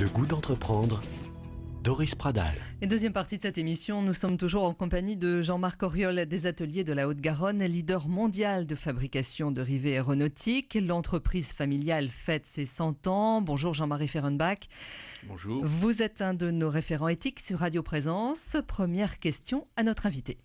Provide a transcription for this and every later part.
Le goût d'entreprendre, Doris Pradal. Et deuxième partie de cette émission, nous sommes toujours en compagnie de Jean-Marc Auriol des Ateliers de la Haute-Garonne, leader mondial de fabrication de rivets aéronautiques. L'entreprise familiale fête ses 100 ans. Bonjour Jean-Marie Ferrenbach. Bonjour. Vous êtes un de nos référents éthiques sur Radio Présence. Première question à notre invité.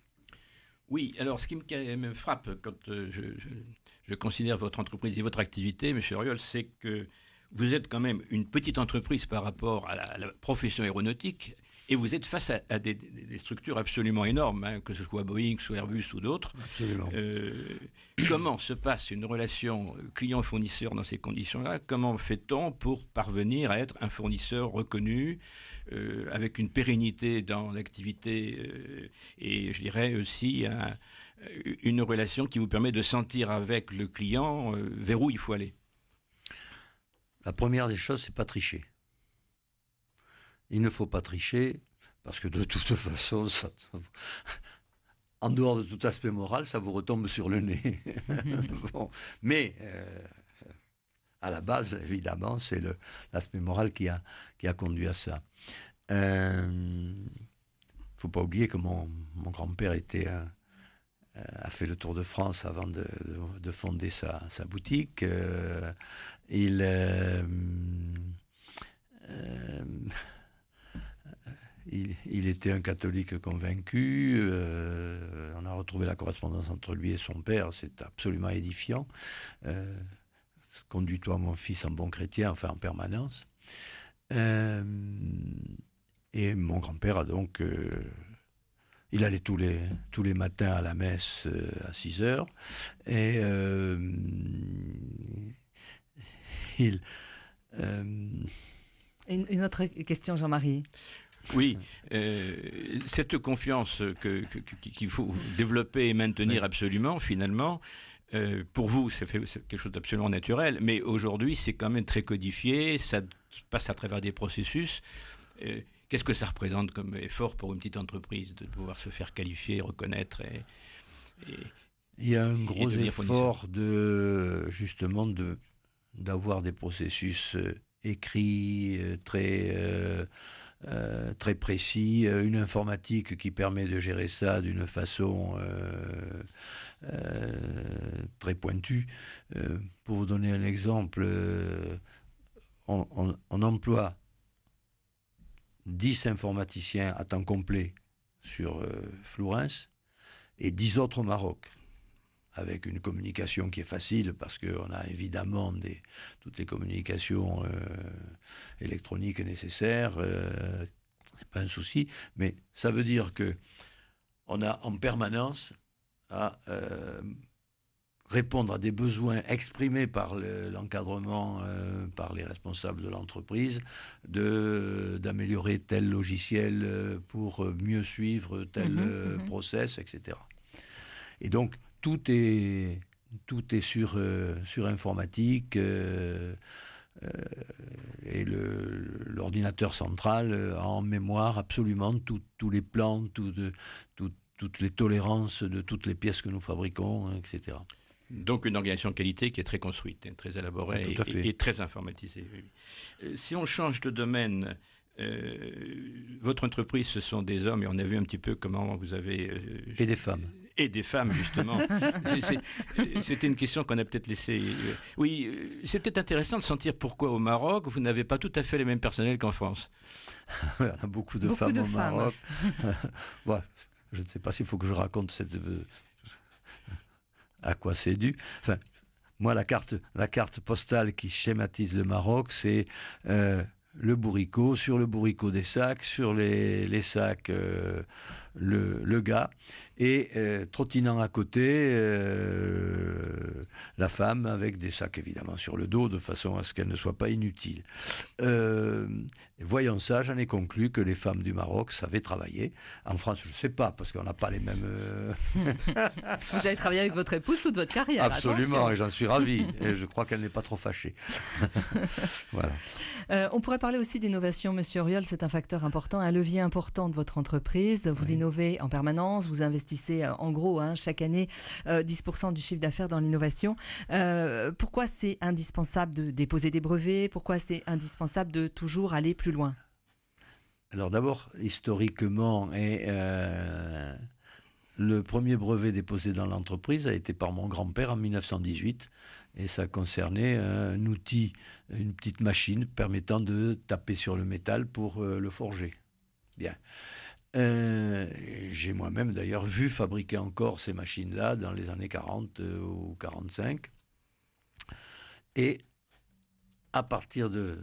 Oui, alors ce qui me frappe quand je considère votre entreprise et votre activité, M. Auriol, c'est que vous êtes quand même une petite entreprise par rapport à la profession aéronautique et vous êtes face à des structures absolument énormes, que ce soit Boeing, soit Airbus ou d'autres. Absolument. Comment se passe une relation client-fournisseur dans ces conditions-là ? Comment fait-on pour parvenir à être un fournisseur reconnu, avec une pérennité dans l'activité et je dirais aussi une relation qui vous permet de sentir avec le client vers où il faut aller ? La première des choses, c'est pas tricher. Il ne faut pas tricher, parce que de toute façon, en dehors de tout aspect moral, ça vous retombe sur le nez. Bon. Mais, à la base, évidemment, c'est l'aspect moral qui a conduit à ça. Faut pas oublier que mon grand-père a fait le tour de France avant de fonder sa boutique. Il était un catholique convaincu. On a retrouvé la correspondance entre lui et son père. C'est absolument édifiant. Conduis-toi, mon fils, en bon chrétien, enfin en permanence. Et mon grand-père a donc... il allait tous les matins à la messe à 6h. Et Une autre question, Jean-Marie. Oui, cette confiance qu'il faut développer et maintenir absolument, finalement, pour vous, c'est quelque chose d'absolument naturel, mais aujourd'hui, c'est quand même très codifié, ça passe à travers des processus. Qu'est-ce que ça représente comme effort pour une petite entreprise de pouvoir se faire qualifier, reconnaître Il y a un gros effort d'avoir des processus écrits, très précis, une informatique qui permet de gérer ça d'une façon très pointue. Pour vous donner un exemple, on emploie 10 informaticiens à temps complet sur Flourens et 10 autres au Maroc, avec une communication qui est facile parce qu'on a évidemment toutes les communications électroniques nécessaires, c'est pas un souci, mais ça veut dire que on a en permanence à répondre à des besoins exprimés par l'encadrement, par les responsables de l'entreprise, d'améliorer tel logiciel pour mieux suivre tel process, etc. Et donc, tout est sur informatique, et l'ordinateur central a en mémoire absolument tous les plans, toutes les tolérances de toutes les pièces que nous fabriquons, etc. Donc une organisation qualité qui est très construite, très élaborée et très informatisée. Si on change de domaine, votre entreprise, ce sont des hommes, et on a vu un petit peu comment vous avez... et des femmes. Et des femmes, justement. C'était une question qu'on a peut-être laissée... Oui, c'est peut-être intéressant de sentir pourquoi au Maroc, vous n'avez pas tout à fait les mêmes personnels qu'en France. Il y a beaucoup de femmes au Maroc. Ouais, je ne sais pas s'il faut que je raconte à quoi c'est dû. Enfin, moi, la carte postale qui schématise le Maroc, c'est le bourricot, sur le bourricot des sacs, sur les sacs le gars, et trottinant à côté la femme avec des sacs évidemment sur le dos de façon à ce qu'elle ne soit pas inutile. Voyant ça, j'en ai conclu que les femmes du Maroc savaient travailler. En France, je ne sais pas, parce qu'on n'a pas les mêmes... Vous avez travaillé avec votre épouse toute votre carrière. Absolument, attention. Et j'en suis ravi. Et je crois qu'elle n'est pas trop fâchée. Voilà. On pourrait parler aussi d'innovation, Monsieur Auriol. C'est un facteur important, un levier important de votre entreprise. Vous innovez en permanence, vous investissez en gros chaque année 10% du chiffre d'affaires dans l'innovation. Pourquoi c'est indispensable de déposer des brevets? Pourquoi c'est indispensable de toujours aller plus loin? Alors d'abord, historiquement, le premier brevet déposé dans l'entreprise a été par mon grand-père en 1918 et ça concernait un outil, une petite machine permettant de taper sur le métal pour le forger. Bien. J'ai moi-même d'ailleurs vu fabriquer encore ces machines-là dans les années 40 ou 45. Et à partir de...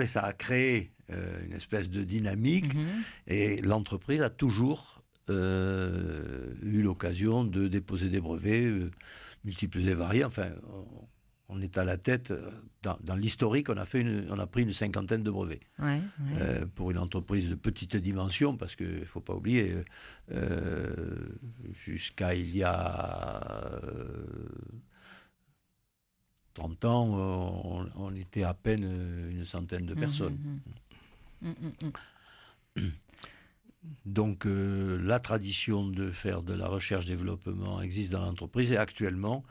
Ça a créé une espèce de dynamique et l'entreprise a toujours eu l'occasion de déposer des brevets multiples et variés. Enfin, on est à la tête. Dans l'historique, on a pris une 50aine de brevets. Pour une entreprise de petite dimension, parce qu'il ne faut pas oublier, jusqu'à il y a 30 ans, on était à peine une centaine de personnes. Donc la tradition de faire de la recherche-développement existe dans l'entreprise et actuellement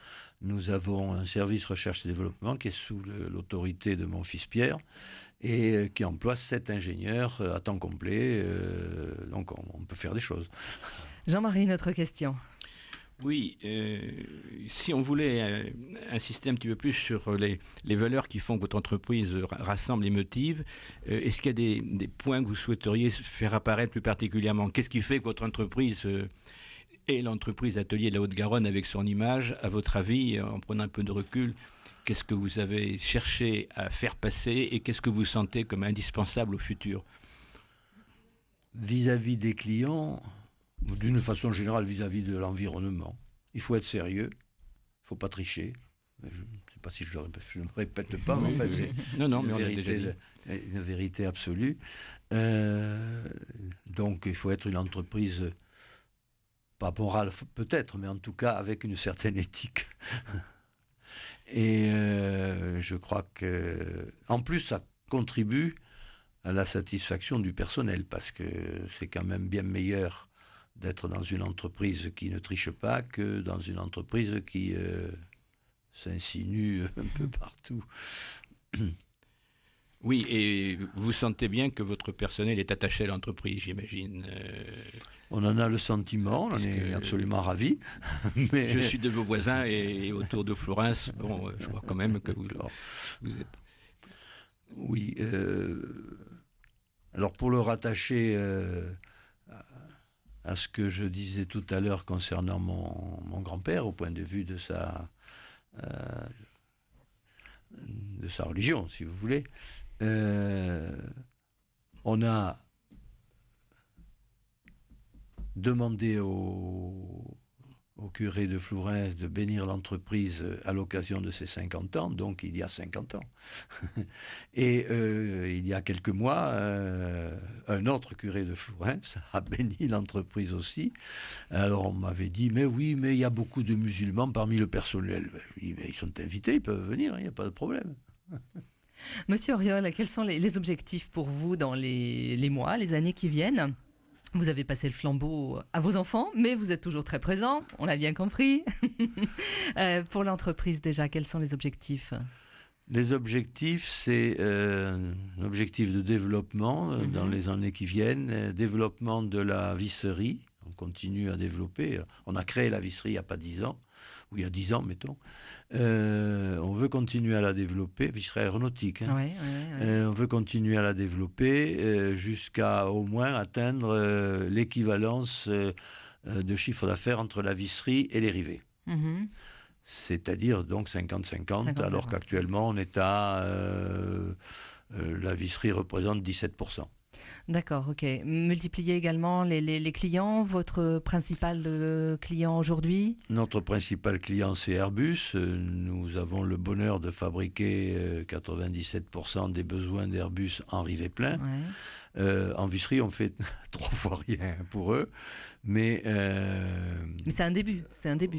nous avons un service recherche-développement qui est sous l'autorité de mon fils Pierre et qui emploie 7 ingénieurs à temps complet, donc on peut faire des choses. Jean-Marie, une autre question. Oui, si on voulait insister un petit peu plus sur les valeurs qui font que votre entreprise rassemble et motive, est-ce qu'il y a des points que vous souhaiteriez faire apparaître plus particulièrement? Qu'est-ce qui fait que votre entreprise est l'entreprise Atelier de la Haute-Garonne avec son image? À votre avis, en prenant un peu de recul, qu'est-ce que vous avez cherché à faire passer et qu'est-ce que vous sentez comme indispensable au futur? Vis-à-vis des clients, d'une façon générale vis-à-vis de l'environnement, il faut être sérieux, il ne faut pas tricher. Je ne sais pas si je ne me répète pas, mais enfin, c'est une vérité absolue. Donc il faut être une entreprise, pas morale peut-être, mais en tout cas avec une certaine éthique. Et je crois que, en plus, ça contribue à la satisfaction du personnel, parce que c'est quand même bien meilleur d'être dans une entreprise qui ne triche pas que dans une entreprise qui s'insinue un peu partout. Oui, et vous sentez bien que votre personnel est attaché à l'entreprise, j'imagine. On en a le sentiment, on est absolument ravis. Mais... Je suis de vos voisins et autour de Florence, bon, je vois quand même que vous êtes... Oui, alors pour le rattacher à ce que je disais tout à l'heure concernant mon grand-père, au point de vue de sa religion, si vous voulez, on a demandé au curé de Flourens de bénir l'entreprise à l'occasion de ses 50 ans, donc il y a 50 ans. Et il y a quelques mois, un autre curé de Flourens a béni l'entreprise aussi. Alors on m'avait dit, mais oui, mais il y a beaucoup de musulmans parmi le personnel. Je dis, mais ils sont invités, ils peuvent venir, il n'y a pas de problème. Monsieur Auriol, quels sont les objectifs pour vous dans les mois, les années qui viennent ? Vous avez passé le flambeau à vos enfants, mais vous êtes toujours très présent, on l'a bien compris. Pour l'entreprise déjà, quels sont les objectifs ? Les objectifs, c'est un objectif de développement dans les années qui viennent, développement de la visserie, on continue à développer. On a créé la visserie il n'y a pas 10 ans, ou il y a 10 ans, mettons. On veut continuer à la développer, visserie aéronautique. Hein. On veut continuer à la développer jusqu'à au moins atteindre l'équivalence de chiffre d'affaires entre la visserie et les rivets. C'est-à-dire donc 50-50, alors qu'actuellement on est à... la visserie représente 17%. D'accord, ok. Multipliez également les clients. Votre principal client aujourd'hui ? Notre principal client, c'est Airbus. Nous avons le bonheur de fabriquer 97% des besoins d'Airbus en rivet plein. En visserie, on fait 3 fois rien pour eux. Mais c'est un début.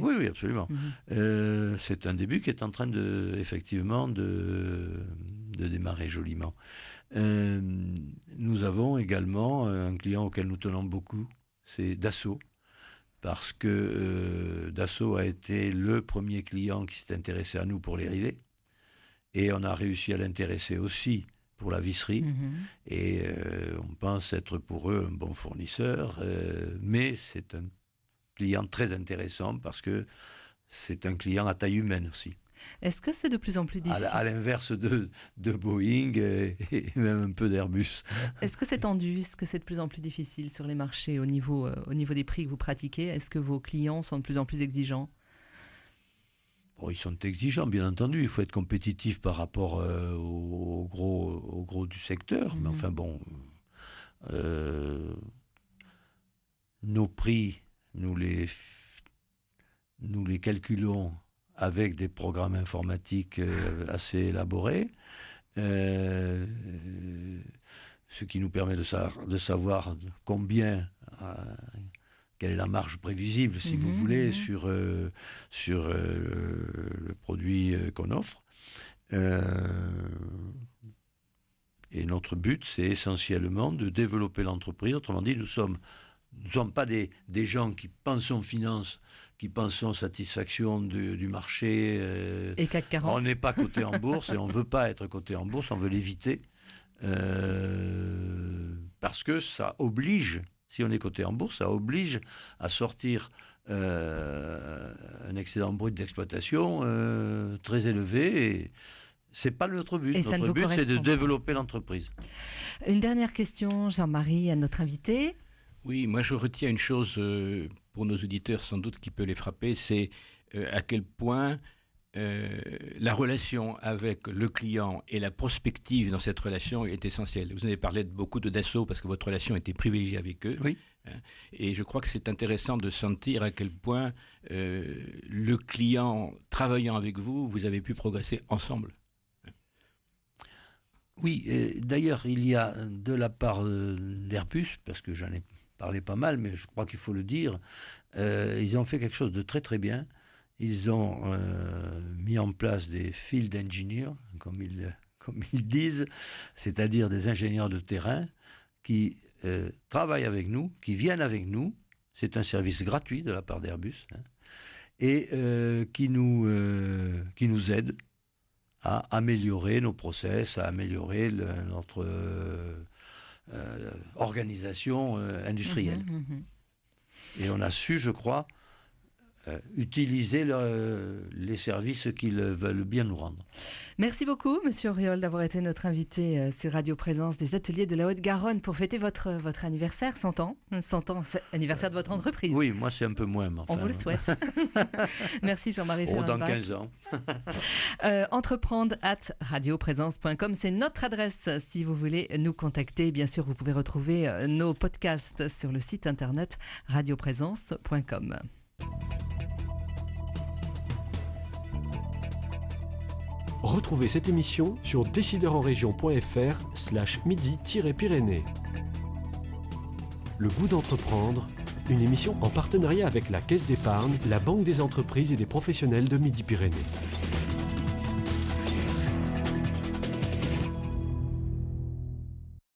Oui, absolument. C'est un début qui est en train effectivement de démarrer joliment. Nous avons également un client auquel nous tenons beaucoup, c'est Dassault, parce que Dassault a été le premier client qui s'est intéressé à nous pour les rivets, et on a réussi à l'intéresser aussi pour la visserie, et on pense être pour eux un bon fournisseur, mais c'est un client très intéressant parce que c'est un client à taille humaine aussi. Est-ce que c'est de plus en plus difficile? À l'inverse de Boeing et même un peu d'Airbus. Est-ce que c'est tendu? Est-ce que c'est de plus en plus difficile sur les marchés au niveau des prix que vous pratiquez? Est-ce que vos clients sont de plus en plus exigeants? Bon, ils sont exigeants, bien entendu. Il faut être compétitif par rapport au gros du secteur. Mais enfin bon, nos prix, nous les calculons avec des programmes informatiques assez élaborés, ce qui nous permet de savoir quelle est la marge prévisible, si vous voulez, sur le produit qu'on offre. Et notre but, c'est essentiellement de développer l'entreprise. Autrement dit, nous ne sommes pas des gens qui pensons finance, qui pensons satisfaction du marché. Et CAC 40. On n'est pas coté en bourse et on ne veut pas être coté en bourse, on veut l'éviter. Parce que ça oblige, si on est coté en bourse, ça oblige à sortir un excédent brut d'exploitation très élevé. Et ce n'est pas notre but. Et notre but, c'est de développer l'entreprise. Une dernière question, Jean-Marie, à notre invité. Oui, moi je retiens une chose pour nos auditeurs sans doute qui peut les frapper, c'est à quel point la relation avec le client et la prospective dans cette relation est essentielle. Vous avez parlé beaucoup de Dassault parce que votre relation était privilégiée avec eux. Oui. Et je crois que c'est intéressant de sentir à quel point le client, travaillant avec vous, vous avez pu progresser ensemble. Oui, d'ailleurs, il y a de la part d'Airbus, parce que j'en ai parlé pas mal, mais je crois qu'il faut le dire, ils ont fait quelque chose de très très bien. Ils ont mis en place des field engineers, comme ils disent, c'est-à-dire des ingénieurs de terrain qui travaillent avec nous, qui viennent avec nous. C'est un service gratuit de la part d'Airbus, et qui nous aident à améliorer nos process, à améliorer notre organisation industrielle. Et on a su, je crois, utiliser les services qu'ils veulent bien nous rendre. Merci beaucoup, Monsieur Auriol, d'avoir été notre invité sur Radio Présence des Ateliers de la Haute-Garonne pour fêter votre anniversaire, 100 ans, anniversaire de votre entreprise. Oui, moi c'est un peu moins, mais enfin, on vous le souhaite. Merci Jean-Marie Ferrenbach. Dans 15 ans. Entreprendre@radioprésence.com, c'est notre adresse si vous voulez nous contacter. Bien sûr, vous pouvez retrouver nos podcasts sur le site internet radioprésence.com. Retrouvez cette émission sur décideurenrégion.fr/midi-pyrénées. Le goût d'entreprendre, une émission en partenariat avec la Caisse d'épargne, la Banque des entreprises et des professionnels de Midi-Pyrénées.